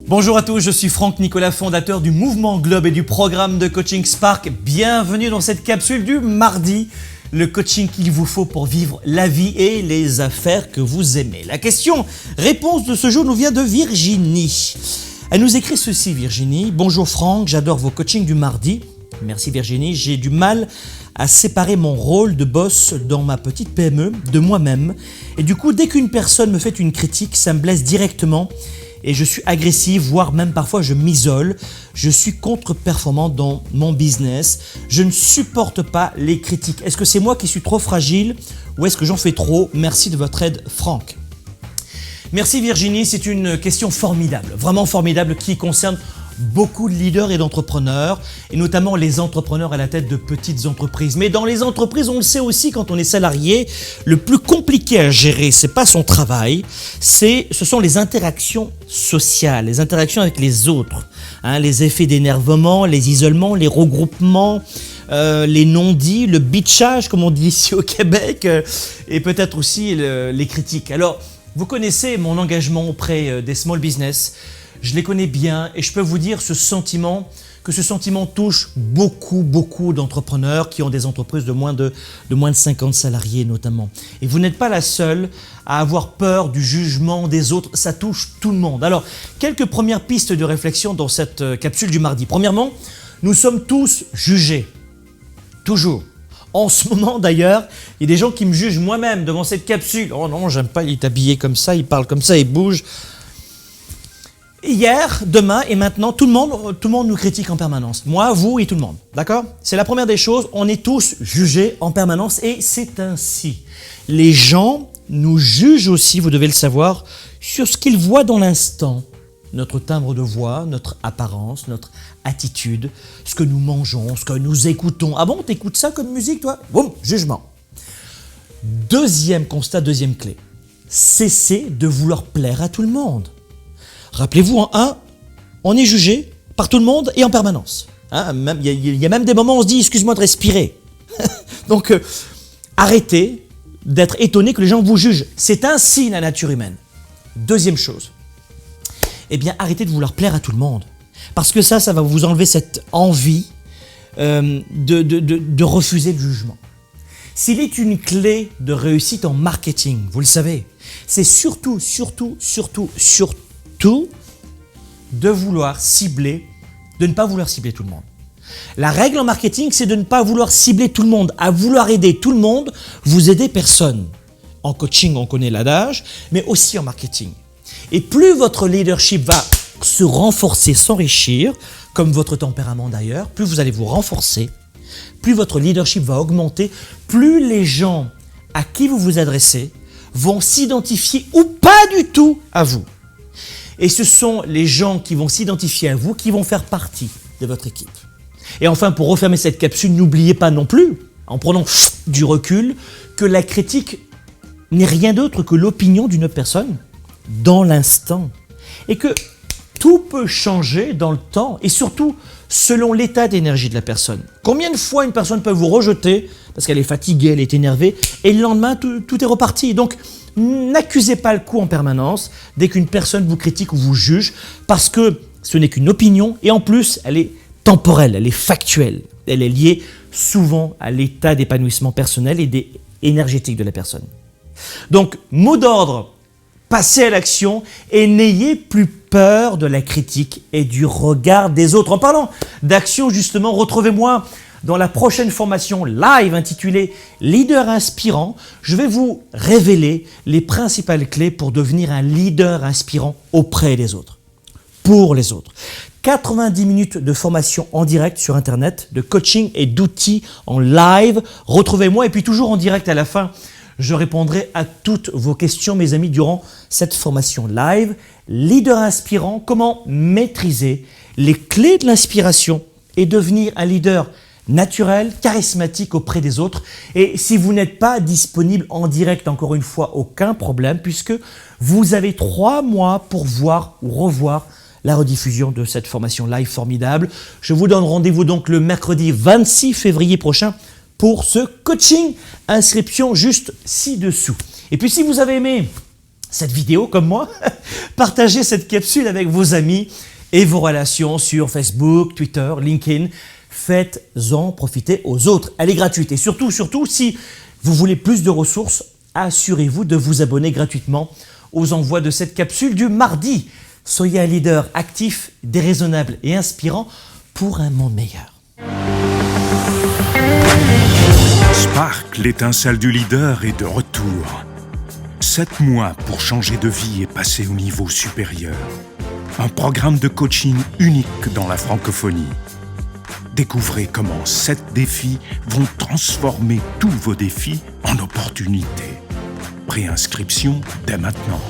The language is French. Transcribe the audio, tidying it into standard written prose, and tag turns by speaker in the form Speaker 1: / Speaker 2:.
Speaker 1: Bonjour à tous, je suis Franck Nicolas, fondateur du Mouvement Globe et du programme de coaching Spark. Bienvenue dans cette capsule du mardi, le coaching qu'il vous faut pour vivre la vie et les affaires que vous aimez. La question-réponse de ce jour nous vient de Virginie. Elle nous écrit ceci, Virginie. Bonjour Franck, j'adore vos coachings du mardi. Merci Virginie, j'ai du mal à séparer mon rôle de boss dans ma petite PME de moi-même. Et du coup, dès qu'une personne me fait une critique, ça me blesse directement. Et je suis agressif, voire même parfois je m'isole. Je suis contre-performant dans mon business. Je ne supporte pas les critiques. Est-ce que c'est moi qui suis trop fragile ou est-ce que j'en fais trop? Merci de votre aide, Franck. Merci Virginie, c'est une question formidable, vraiment formidable qui concerne beaucoup de leaders et d'entrepreneurs, et notamment les entrepreneurs à la tête de petites entreprises. Mais dans les entreprises, on le sait aussi, quand on est salarié, le plus compliqué à gérer, c'est pas son travail, ce sont les interactions sociales, les interactions avec les autres, les effets d'énervement, les isolements, les regroupements, les non-dits, le bitchage, comme on dit ici au Québec, et peut-être aussi les critiques. Alors, vous connaissez mon engagement auprès des small business. Je les connais bien et je peux vous dire que ce sentiment touche beaucoup d'entrepreneurs qui ont des entreprises de moins de 50 salariés notamment. Et vous n'êtes pas la seule à avoir peur du jugement des autres, ça touche tout le monde. Alors, quelques premières pistes de réflexion dans cette capsule du mardi. Premièrement, nous sommes tous jugés, toujours. En ce moment d'ailleurs, il y a des gens qui me jugent moi-même devant cette capsule. Oh non, j'aime pas, il est habillé comme ça, il parle comme ça, il bouge. Hier, demain et maintenant, tout le monde nous critique en permanence. Moi, vous et tout le monde. D'accord? C'est la première des choses. On est tous jugés en permanence et c'est ainsi. Les gens nous jugent aussi, vous devez le savoir, sur ce qu'ils voient dans l'instant. Notre timbre de voix, notre apparence, notre attitude, ce que nous mangeons, ce que nous écoutons. Ah bon, t'écoutes ça comme musique, toi? Boum, jugement. Deuxième constat, deuxième clé. Cessez de vouloir plaire à tout le monde. Rappelez-vous, on est jugé par tout le monde et en permanence. Il y a même des moments où on se dit « excuse-moi de respirer ». Donc, arrêtez d'être étonné que les gens vous jugent. C'est ainsi la nature humaine. Deuxième chose, arrêtez de vouloir plaire à tout le monde. Parce que ça va vous enlever cette envie de refuser le jugement. S'il est une clé de réussite en marketing, vous le savez, c'est surtout de ne pas vouloir cibler tout le monde. La règle en marketing, c'est de ne pas vouloir cibler tout le monde. À vouloir aider tout le monde, vous aidez personne. En coaching, on connaît l'adage, mais aussi en marketing. Et plus votre leadership va se renforcer, s'enrichir, comme votre tempérament d'ailleurs, plus vous allez vous renforcer, plus votre leadership va augmenter, plus les gens à qui vous vous adressez vont s'identifier ou pas du tout à vous. Et ce sont les gens qui vont s'identifier à vous qui vont faire partie de votre équipe. Et enfin, pour refermer cette capsule, n'oubliez pas non plus, en prenant du recul, que la critique n'est rien d'autre que l'opinion d'une personne dans l'instant. Et que tout peut changer dans le temps et surtout selon l'état d'énergie de la personne. Combien de fois une personne peut vous rejeter parce qu'elle est fatiguée, elle est énervée et le lendemain, tout est reparti. Donc, n'accusez pas le coup en permanence dès qu'une personne vous critique ou vous juge parce que ce n'est qu'une opinion et en plus, elle est temporelle, elle est factuelle. Elle est liée souvent à l'état d'épanouissement personnel et énergétique de la personne. Donc, mot d'ordre, passez à l'action et n'ayez plus peur de la critique et du regard des autres. En parlant d'action, justement, retrouvez-moi dans la prochaine formation live intitulée « Leader inspirant ». Je vais vous révéler les principales clés pour devenir un leader inspirant auprès des autres, pour les autres. 90 minutes de formation en direct sur Internet, de coaching et d'outils en live. Retrouvez-moi et puis toujours en direct à la fin. Je répondrai à toutes vos questions, mes amis, durant cette formation live. Leader inspirant, comment maîtriser les clés de l'inspiration et devenir un leader naturel, charismatique auprès des autres. Et si vous n'êtes pas disponible en direct, encore une fois, aucun problème, puisque vous avez 3 mois pour voir ou revoir la rediffusion de cette formation live formidable. Je vous donne rendez-vous donc le mercredi 26 février prochain pour ce coaching. Inscription juste ci-dessous. Et puis si vous avez aimé cette vidéo comme moi, partagez cette capsule avec vos amis et vos relations sur Facebook, Twitter, LinkedIn. Faites-en profiter aux autres. Elle est gratuite. Et surtout, si vous voulez plus de ressources, assurez-vous de vous abonner gratuitement aux envois de cette capsule du mardi. Soyez un leader actif, déraisonnable et inspirant pour un monde meilleur.
Speaker 2: Spark, l'étincelle du leader, est de retour. 7 mois pour changer de vie et passer au niveau supérieur. Un programme de coaching unique dans la francophonie. Découvrez comment 7 défis vont transformer tous vos défis en opportunités. Préinscription dès maintenant.